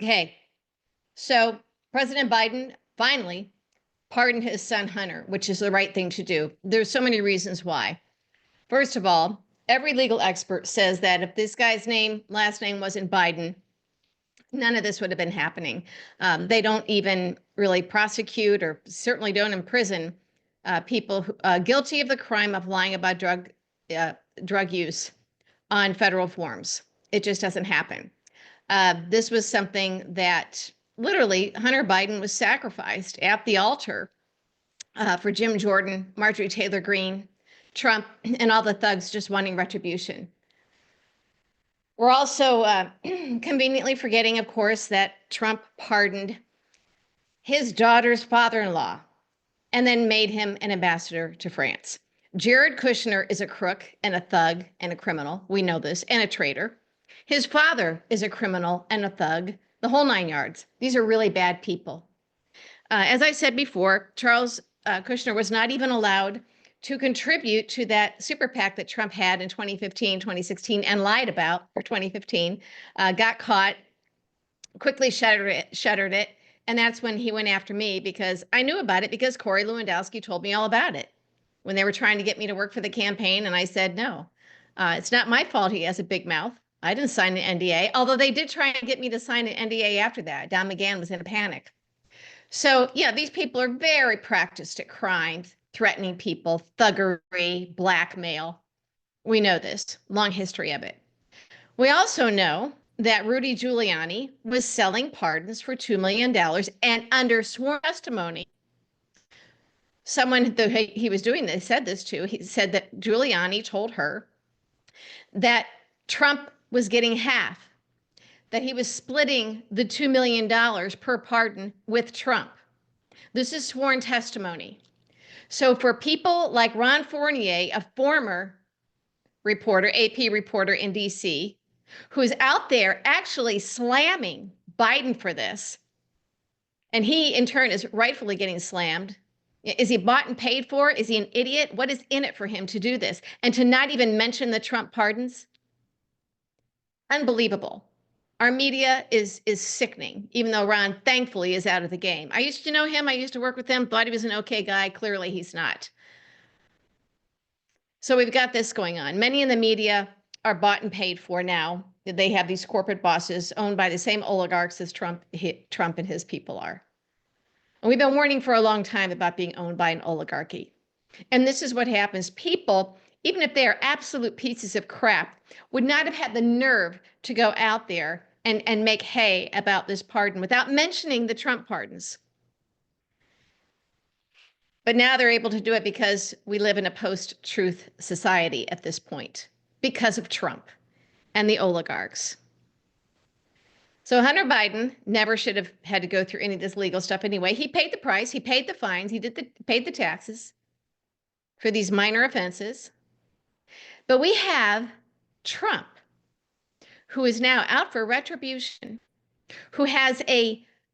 Okay, so President Biden finally pardoned his son Hunter, which is the right thing to do. There's so many reasons why. First of all, every legal expert says that if this guy's last name wasn't Biden, none of this would have been happening. They don't even really prosecute or certainly don't imprison people guilty of the crime of lying about drug use on federal forms. It just doesn't happen. This was something that literally Hunter Biden was sacrificed at the altar for Jim Jordan, Marjorie Taylor Greene, Trump, and all the thugs just wanting retribution. We're also conveniently forgetting, of course, that Trump pardoned his daughter's father-in-law and then made him an ambassador to France. Jared Kushner is a crook and a thug and a criminal. We know this, and a traitor. His father is a criminal and a thug, the whole 9 yards. These are really bad people. As I said before, Charles Kushner was not even allowed to contribute to that super PAC that Trump had in 2015, 2016, and lied about for 2015, got caught, quickly shuttered it. And that's when he went after me because I knew about it because Corey Lewandowski told me all about it when they were trying to get me to work for the campaign. And I said, no, it's not my fault he has a big mouth. I didn't sign an NDA, although they did try and get me to sign an NDA after that. Don McGahn was in a panic. So yeah, these people are very practiced at crime, threatening people, thuggery, blackmail. We know this, long history of it. We also know that Rudy Giuliani was selling pardons for $2 million and under sworn testimony. Someone that he was doing this said this to, he said that Giuliani told her that Trump was getting half, that he was splitting the $2 million per pardon with Trump. This is sworn testimony. So for people like Ron Fournier, a former reporter, AP reporter in DC, who's out there actually slamming Biden for this, and he in turn is rightfully getting slammed. Is he bought and paid for? Is he an idiot? What is in it for him to do this? And to not even mention the Trump pardons? Unbelievable. Our media is sickening, even though Ron thankfully is out of the game. I used to know him. I used to work with him, thought he was an okay guy. Clearly he's not. So we've got this going on. Many in the media are bought and paid for now. They have these corporate bosses owned by the same oligarchs as Trump and his people are. And we've been warning for a long time about being owned by an oligarchy. And this is what happens. People, even if they are absolute pieces of crap, would not have had the nerve to go out there and make hay about this pardon without mentioning the Trump pardons. But now they're able to do it because we live in a post-truth society at this point, because of Trump and the oligarchs. So Hunter Biden never should have had to go through any of this legal stuff anyway. He paid the price, he paid the fines, he paid the taxes for these minor offenses. But we have Trump, who is now out for retribution, who has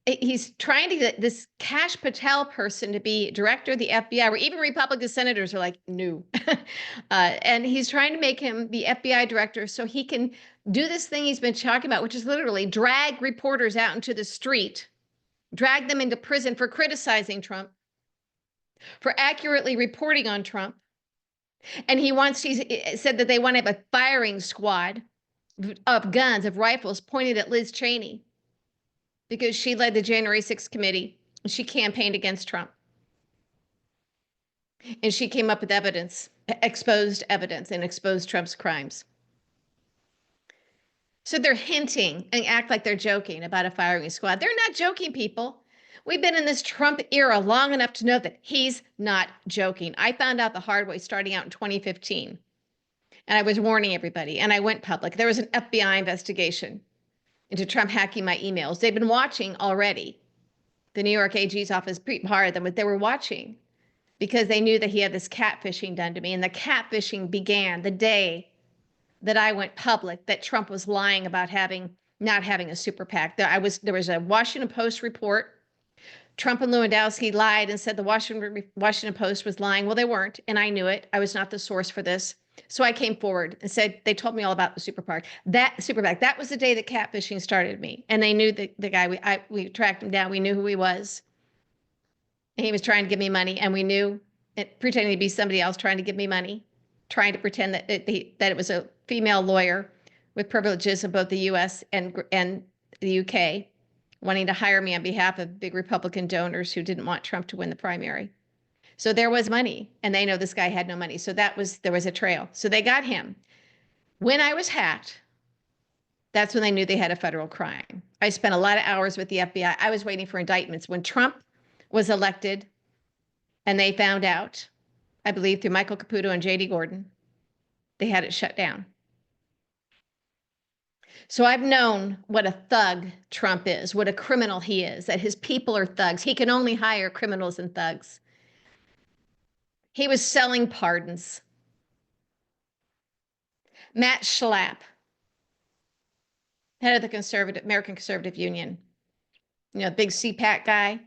he's trying to get this Kash Patel person to be director of the FBI, where even Republican senators are like, no. And he's trying to make him the FBI director so he can do this thing he's been talking about, which is literally drag reporters out into the street, drag them into prison for criticizing Trump, for accurately reporting on Trump. And he said that they want to have a firing squad of guns, of rifles pointed at Liz Cheney because she led the January 6th committee. She campaigned against Trump. And she came up with evidence, exposed evidence, and exposed Trump's crimes. So they're hinting and act like they're joking about a firing squad. They're not joking, people. We've been in this Trump era long enough to know that he's not joking. I found out the hard way starting out in 2015. And I was warning everybody, and I went public. There was an FBI investigation into Trump hacking my emails. They've been watching already. The New York AG's office hired them, but they were watching because they knew that he had this catfishing done to me. And the catfishing began the day that I went public, that Trump was lying about not having a super PAC. There was a Washington Post report. Trump and Lewandowski lied and said the Washington Post was lying. Well, they weren't, and I knew it. I was not the source for this. So I came forward and said, they told me all about the super PAC. That was the day that catfishing started me. And they knew the guy, we tracked him down. We knew who he was. And he was trying to give me money. And we knew, pretending to be somebody else trying to give me money, trying to pretend that it was a female lawyer with privileges of both the US and the UK, wanting to hire me on behalf of big Republican donors who didn't want Trump to win the primary. So there was money, and they know this guy had no money. So there was a trail. So they got him. When I was hacked, that's when they knew they had a federal crime. I spent a lot of hours with the FBI. I was waiting for indictments. When Trump was elected and they found out, I believe through Michael Caputo and J.D. Gordon, they had it shut down. So I've known what a thug Trump is, what a criminal he is, that his people are thugs. He can only hire criminals and thugs. He was selling pardons. Matt Schlapp, head of the American Conservative Union, big CPAC guy.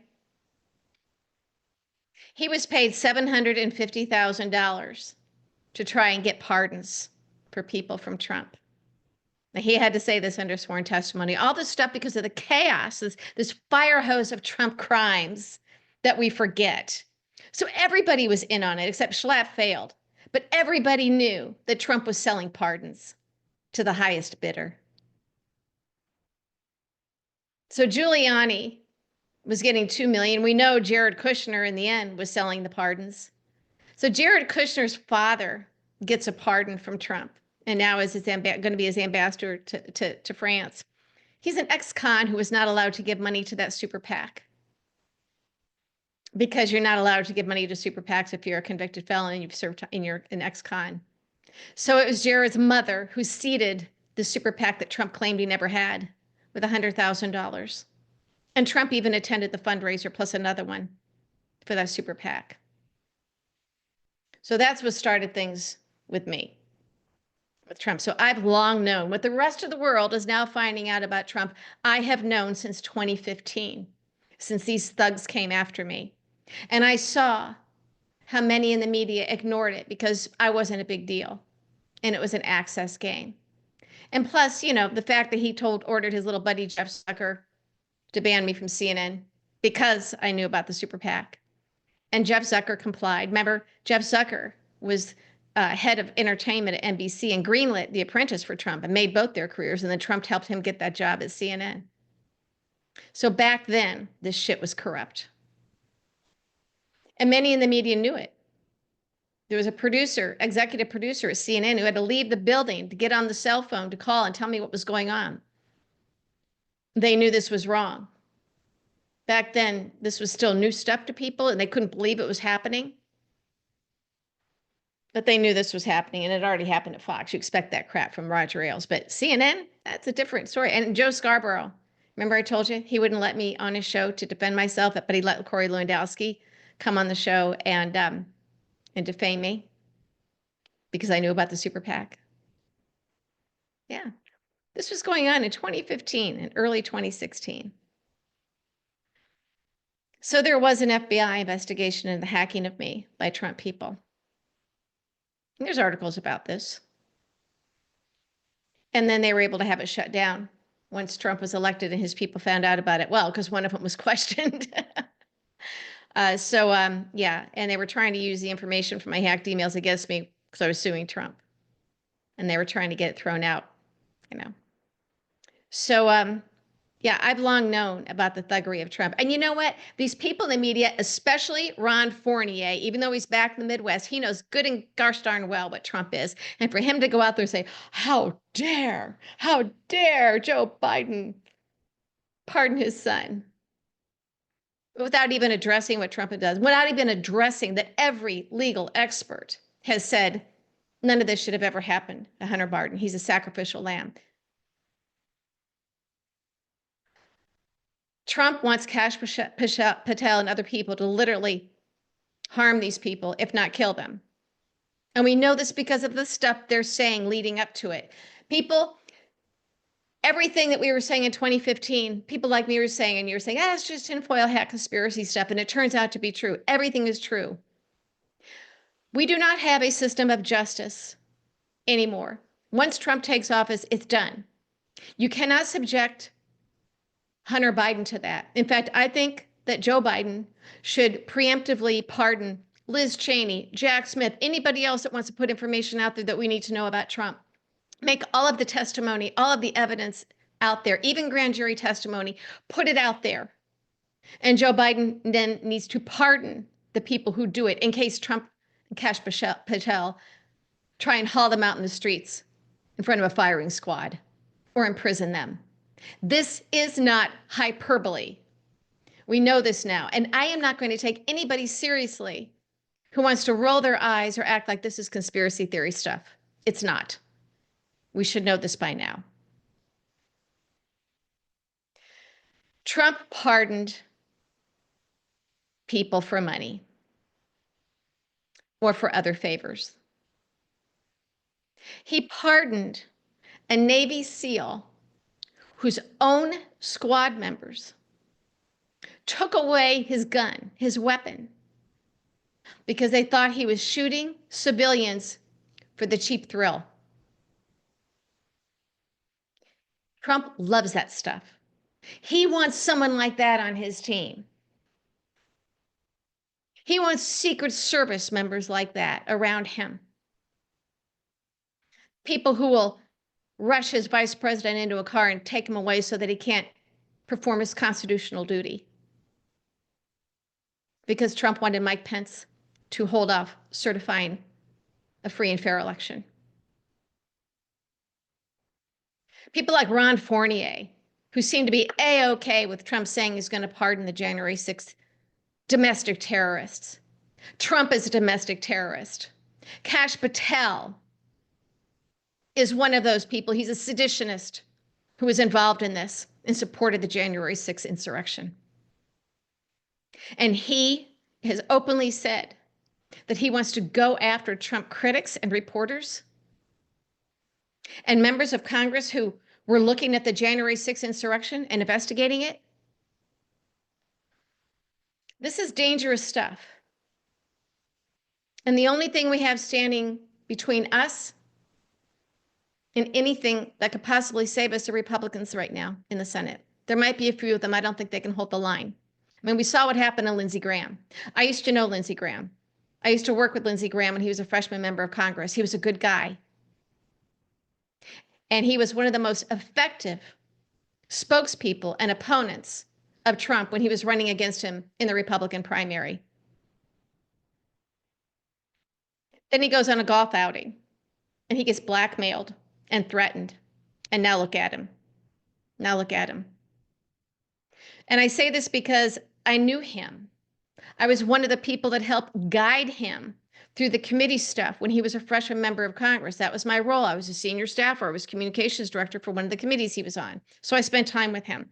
He was paid $750,000 to try and get pardons for people from Trump. Now, he had to say this under sworn testimony. All this stuff because of the chaos, this fire hose of Trump crimes that we forget. So everybody was in on it, except Schlapp failed. But everybody knew that Trump was selling pardons to the highest bidder. So Giuliani was getting $2 million. We know Jared Kushner in the end was selling the pardons. So Jared Kushner's father gets a pardon from Trump and now is going to be his ambassador to France. He's an ex-con who was not allowed to give money to that super PAC, because you're not allowed to give money to super PACs if you're a convicted felon and you've served and you're an ex-con. So it was Jared's mother who seeded the super PAC that Trump claimed he never had with $100,000. And Trump even attended the fundraiser plus another one for that super PAC. So that's what started things with me, with Trump. So I've long known what the rest of the world is now finding out about Trump. I have known since 2015, since these thugs came after me. And I saw how many in the media ignored it because I wasn't a big deal and it was an access game. And plus, the fact that he ordered his little buddy Jeff Zucker to ban me from CNN because I knew about the super PAC. And Jeff Zucker complied. Remember, Jeff Zucker was head of entertainment at NBC and greenlit The Apprentice for Trump and made both their careers. And then Trump helped him get that job at CNN. So back then, this shit was corrupt. And many in the media knew it. There was a executive producer at CNN who had to leave the building to get on the cell phone to call and tell me what was going on. They knew this was wrong. Back then, this was still new stuff to people and they couldn't believe it was happening. But they knew this was happening and it already happened at Fox. You expect that crap from Roger Ailes. But CNN, that's a different story. And Joe Scarborough, remember I told you he wouldn't let me on his show to defend myself, but he let Corey Lewandowski come on the show and defame me because I knew about the super PAC. Yeah, this was going on in 2015 and early 2016. So there was an FBI investigation into the hacking of me by Trump people. And there's articles about this. And then they were able to have it shut down once Trump was elected and his people found out about it. Well, because one of them was questioned. Yeah, and they were trying to use the information from my hacked emails against me because I was suing Trump. And they were trying to get it thrown out, So, yeah, I've long known about the thuggery of Trump. And you know what? These people in the media, especially Ron Fournier, even though he's back in the Midwest, he knows good and gosh darn well what Trump is. And for him to go out there and say, how dare Joe Biden pardon his son, without even addressing what Trump does, without even addressing that every legal expert has said none of this should have ever happened to Hunter Biden. He's a sacrificial lamb. Trump wants Kash Patel and other people to literally harm these people, if not kill them. And we know this because of the stuff they're saying leading up to it. People, everything that we were saying in 2015, people like me were saying, and you were saying, it's just tinfoil hat conspiracy stuff. And it turns out to be true. Everything is true. We do not have a system of justice anymore. Once Trump takes office, it's done. You cannot subject Hunter Biden to that. In fact, I think that Joe Biden should preemptively pardon Liz Cheney, Jack Smith, anybody else that wants to put information out there that we need to know about Trump. Make all of the testimony, all of the evidence out there, even grand jury testimony, put it out there. And Joe Biden then needs to pardon the people who do it in case Trump and Kash Patel try and haul them out in the streets in front of a firing squad or imprison them. This is not hyperbole. We know this now. And I am not going to take anybody seriously who wants to roll their eyes or act like this is conspiracy theory stuff. It's not. We should know this by now. Trump pardoned people for money or for other favors. He pardoned a Navy SEAL whose own squad members took away his gun, his weapon, because they thought he was shooting civilians for the cheap thrill. Trump loves that stuff. He wants someone like that on his team. He wants Secret Service members like that around him. People who will rush his vice president into a car and take him away so that he can't perform his constitutional duty. Because Trump wanted Mike Pence to hold off certifying a free and fair election. People like Ron Fournier, who seem to be A-OK with Trump saying he's going to pardon the January 6th domestic terrorists. Trump is a domestic terrorist. Kash Patel is one of those people. He's a seditionist who was involved in this and supported the January 6th insurrection. And he has openly said that he wants to go after Trump critics and reporters and members of Congress who were looking at the January 6th insurrection and investigating it. This is dangerous stuff. And the only thing we have standing between us and anything that could possibly save us are Republicans right now in the Senate. There might be a few of them. I don't think they can hold the line. I mean, we saw what happened to Lindsey Graham. I used to know Lindsey Graham. I used to work with Lindsey Graham when he was a freshman member of Congress. He was a good guy. And he was one of the most effective spokespeople and opponents of Trump when he was running against him in the Republican primary. Then he goes on a golf outing and he gets blackmailed and threatened. And now look at him. Now look at him. And I say this because I knew him. I was one of the people that helped guide him through the committee stuff when he was a freshman member of Congress. That was my role. I was a senior staffer. I was communications director for one of the committees he was on. So I spent time with him.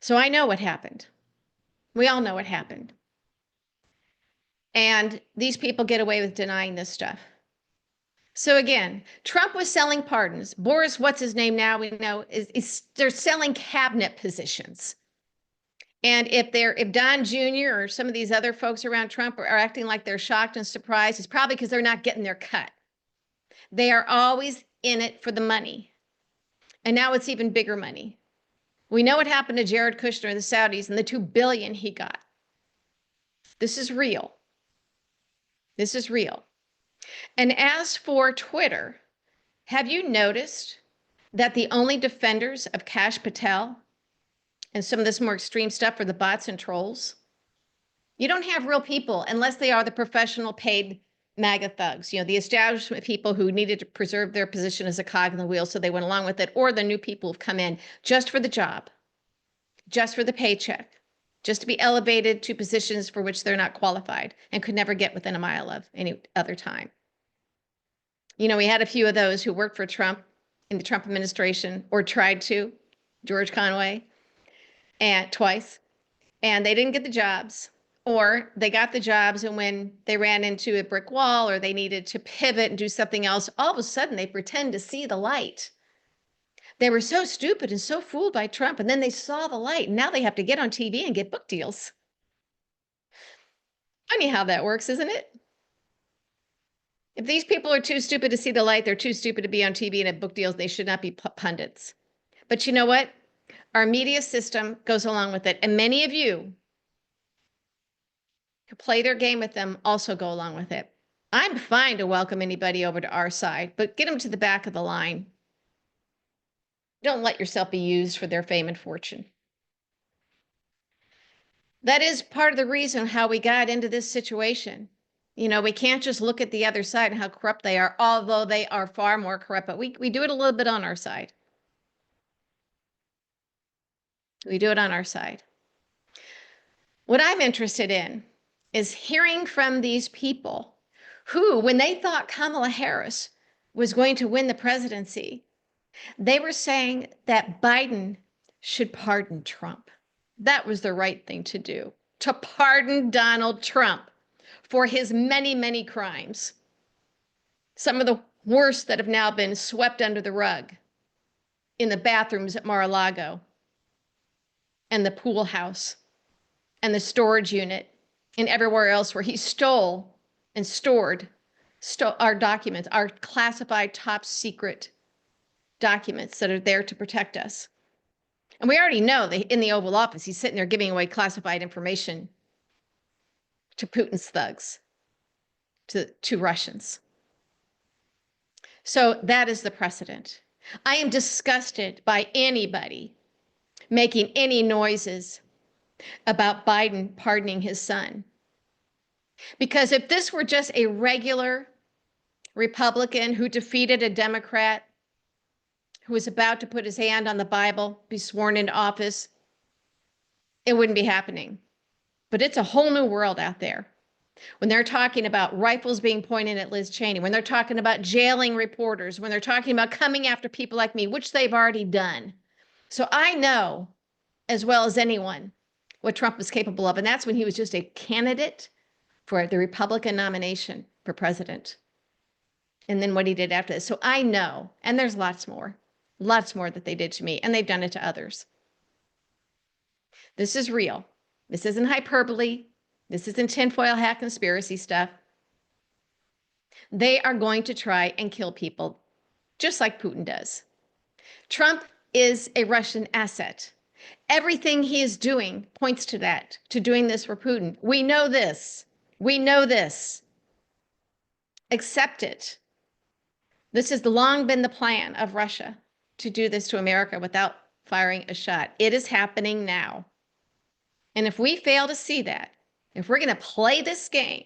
So I know what happened. We all know what happened. And these people get away with denying this stuff. So again, Trump was selling pardons. Boris, what's his name now, we know, they're selling cabinet positions. And if Don Jr. or some of these other folks around Trump are acting like they're shocked and surprised, it's probably because they're not getting their cut. They are always in it for the money. And now it's even bigger money. We know what happened to Jared Kushner, the Saudis, and the $2 billion he got. This is real. This is real. And as for Twitter, have you noticed that the only defenders of Kash Patel and some of this more extreme stuff are the bots and trolls? You don't have real people unless they are the professional paid MAGA thugs, the establishment people who needed to preserve their position as a cog in the wheel, so they went along with it, or the new people who've come in just for the job, just for the paycheck, just to be elevated to positions for which they're not qualified and could never get within a mile of any other time. We had a few of those who worked for Trump in the Trump administration or tried to, George Conway, and twice, and they didn't get the jobs, or they got the jobs, and when they ran into a brick wall or they needed to pivot and do something else, all of a sudden they pretend to see the light. They were so stupid and so fooled by Trump, and then they saw the light, and now they have to get on TV and get book deals. Funny how that works, isn't it? If these people are too stupid to see the light, they're too stupid to be on TV and have book deals. They should not be pundits. But you know what? Our media system goes along with it. And many of you who play their game with them also go along with it. I'm fine to welcome anybody over to our side, but get them to the back of the line. Don't let yourself be used for their fame and fortune. That is part of the reason how we got into this situation. You know, we can't just look at the other side and how corrupt they are, although they are far more corrupt, but we do it a little bit on our side. We do it on our side. What I'm interested in is hearing from these people who, when they thought Kamala Harris was going to win the presidency, they were saying that Biden should pardon Trump. That was the right thing to do, to pardon Donald Trump for his many, many crimes. Some of the worst that have now been swept under the rug in the bathrooms at Mar-a-Lago and the pool house and the storage unit and everywhere else where he stole and stored our documents, our classified top secret documents that are there to protect us. And we already know that in the Oval Office, he's sitting there giving away classified information to Putin's thugs, to Russians. So that is the precedent. I am disgusted by anybody making any noises about Biden pardoning his son. Because if this were just a regular Republican who defeated a Democrat who was about to put his hand on the Bible, be sworn into office, it wouldn't be happening. But it's a whole new world out there. When they're talking about rifles being pointed at Liz Cheney, when they're talking about jailing reporters, when they're talking about coming after people like me, which they've already done. So I know as well as anyone what Trump was capable of. And that's when he was just a candidate for the Republican nomination for president. And then what he did after this. So I know, and there's lots more that they did to me, and they've done it to others. This is real. This isn't hyperbole. This isn't tinfoil hat conspiracy stuff. They are going to try and kill people, just like Putin does. Trump is a Russian asset. Everything he is doing points to that, to doing this for Putin. We know this. We know this. Accept it. This has long been the plan of Russia, to do this to America without firing a shot. It is happening now. And if we fail to see that, if we're going to play this game,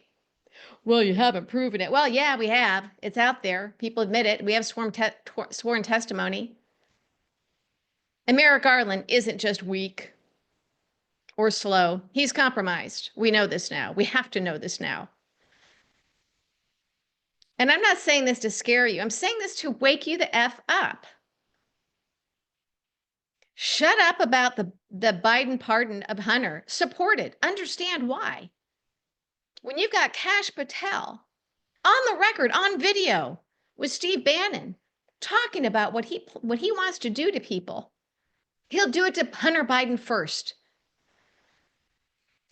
well, you haven't proven it. Well, yeah, we have. It's out there. People admit it. We have sworn testimony. And Merrick Garland isn't just weak or slow. He's compromised. We know this now. We have to know this now. And I'm not saying this to scare you. I'm saying this to wake you the F up. Shut up about the Biden pardon of Hunter. Support it. Understand why. When you've got Kash Patel on the record, on video, with Steve Bannon, talking about what he wants to do to people, he'll do it to Hunter Biden first.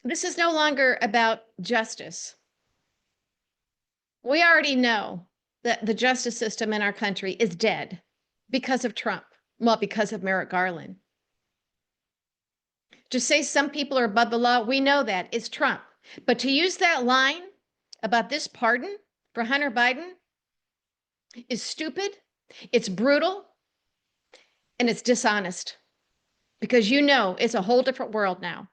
This is no longer about justice. We already know that the justice system in our country is dead because of Trump. Well, because of Merrick Garland. To say some people are above the law, we know that it's Trump. But to use that line about this pardon for Hunter Biden is stupid, it's brutal, and it's dishonest. Because you know it's a whole different world now.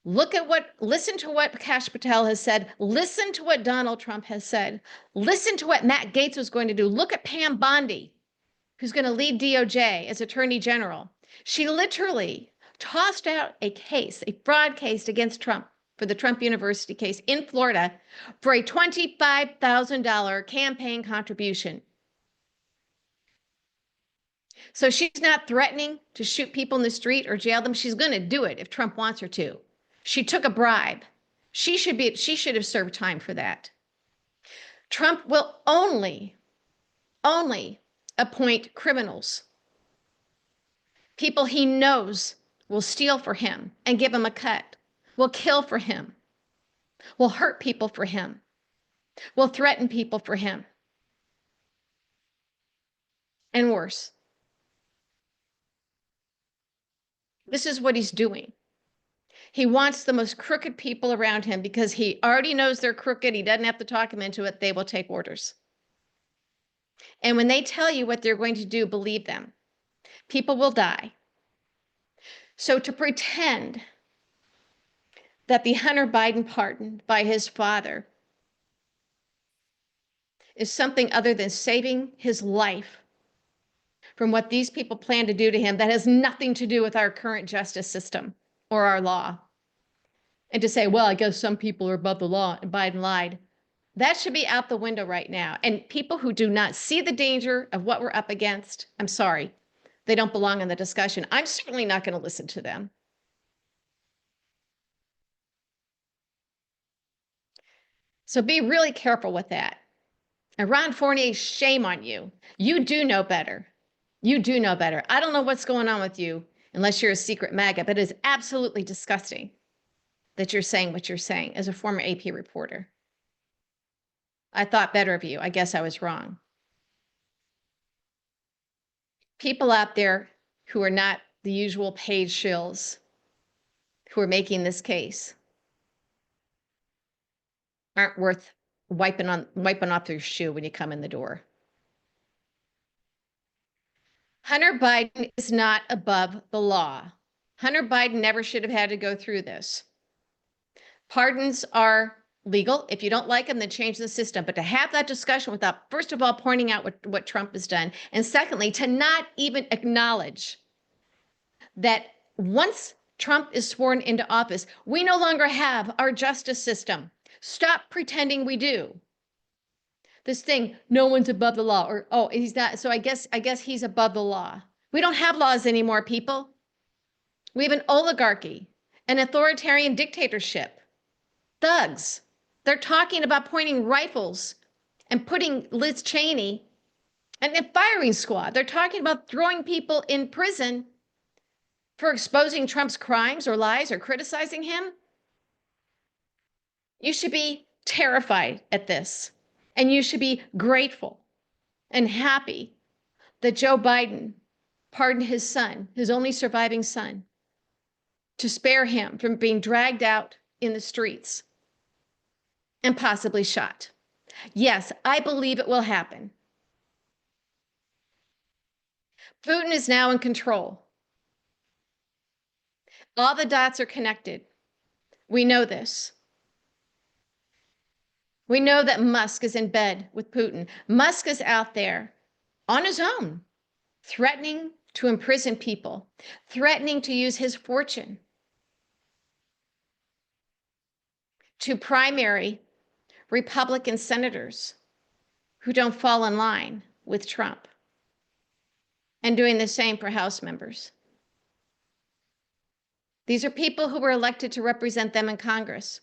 Listen to what Kash Patel has said. Listen to what Donald Trump has said. Listen to what Matt Gaetz was going to do. Look at Pam Bondi, who's going to lead DOJ as Attorney General. She literally tossed out a fraud case against Trump for the Trump University case in Florida for a $25,000 campaign contribution. So she's not threatening to shoot people in the street or jail them. She's going to do it if Trump wants her to. She took a bribe. She should have served time for that. Trump will only appoint criminals, people he knows will steal for him and give him a cut, will kill for him, will hurt people for him. will threaten people for him. And worse. This is what he's doing. He wants the most crooked people around him because he already knows they're crooked. He doesn't have to talk them into it. They will take orders. And when they tell you what they're going to do, believe them. People will die. So to pretend that the Hunter Biden pardon by his father is something other than saving his life from what these people plan to do to him that has nothing to do with our current justice system or our law. And to say, well, I guess some people are above the law and Biden lied. That should be out the window right now. And people who do not see the danger of what we're up against, I'm sorry, they don't belong in the discussion. I'm certainly not going to listen to them. So be really careful with that. And Ron Fournier, shame on you. You do know better. You do know better. I don't know what's going on with you unless you're a secret MAGA, but it is absolutely disgusting that you're saying what you're saying as a former AP reporter. I thought better of you. I guess I was wrong. People out there who are not the usual paid shills who are making this case aren't worth wiping off their shoe when you come in the door. Hunter Biden is not above the law. Hunter Biden never should have had to go through this. Pardons are legal. If you don't like them, then change the system. But to have that discussion without, first of all, pointing out what Trump has done, and secondly, to not even acknowledge that once Trump is sworn into office, we no longer have our justice system. Stop pretending we do. This thing, no one's above the law, or, oh, he's not, so I guess he's above the law. We don't have laws anymore, people. We have an oligarchy, an authoritarian dictatorship, thugs. They're talking about pointing rifles and putting Liz Cheney in a firing squad. They're talking about throwing people in prison for exposing Trump's crimes or lies or criticizing him. You should be terrified at this. And you should be grateful and happy that Joe Biden pardoned his son, his only surviving son, to spare him from being dragged out in the streets and possibly shot. Yes, I believe it will happen. Putin is now in control. All the dots are connected. We know this. We know that Musk is in bed with Putin. Musk is out there on his own, threatening to imprison people, threatening to use his fortune to primary Republican senators who don't fall in line with Trump, and doing the same for House members. These are people who were elected to represent them in Congress,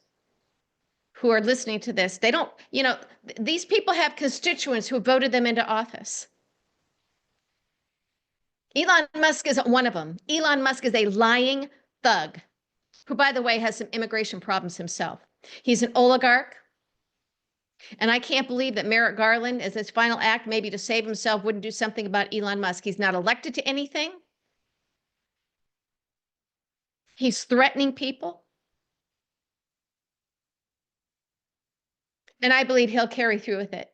who are listening to this. They don't, these people have constituents who voted them into office. Elon Musk isn't one of them. Elon Musk is a lying thug who, by the way, has some immigration problems himself. He's an oligarch. And I can't believe that Merrick Garland, as his final act, maybe to save himself, wouldn't do something about Elon Musk. He's not elected to anything. He's threatening people. And I believe he'll carry through with it.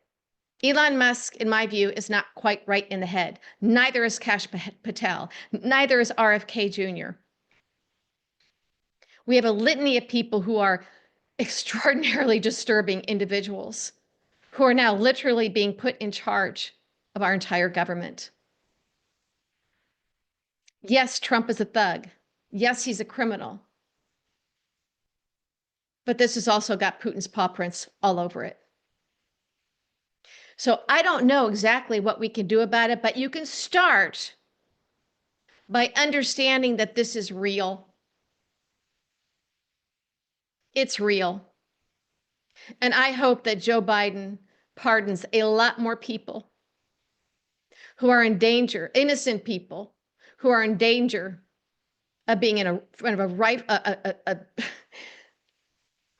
Elon Musk, in my view, is not quite right in the head. Neither is Kash Patel. Neither is RFK Jr. We have a litany of people who are extraordinarily disturbing individuals who are now literally being put in charge of our entire government. Yes, Trump is a thug. Yes, he's a criminal. But this has also got Putin's paw prints all over it. So I don't know exactly what we can do about it, but you can start by understanding that this is real. It's real. And I hope that Joe Biden pardons a lot more people who are in danger, innocent people who are in danger of being in front of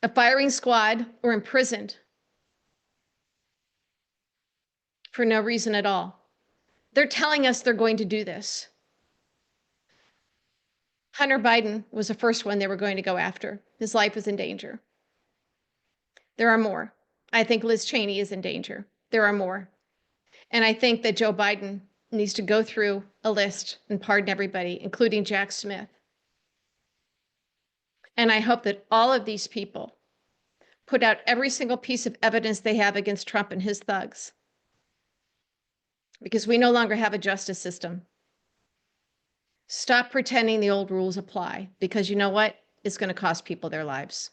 a firing squad or imprisoned for no reason at all. They're telling us they're going to do this. Hunter Biden was the first one they were going to go after. His life is in danger. There are more. I think Liz Cheney is in danger. There are more. And I think that Joe Biden needs to go through a list and pardon everybody, including Jack Smith. And I hope that all of these people put out every single piece of evidence they have against Trump and his thugs, because we no longer have a justice system. Stop pretending the old rules apply, because you know what? It's going to cost people their lives.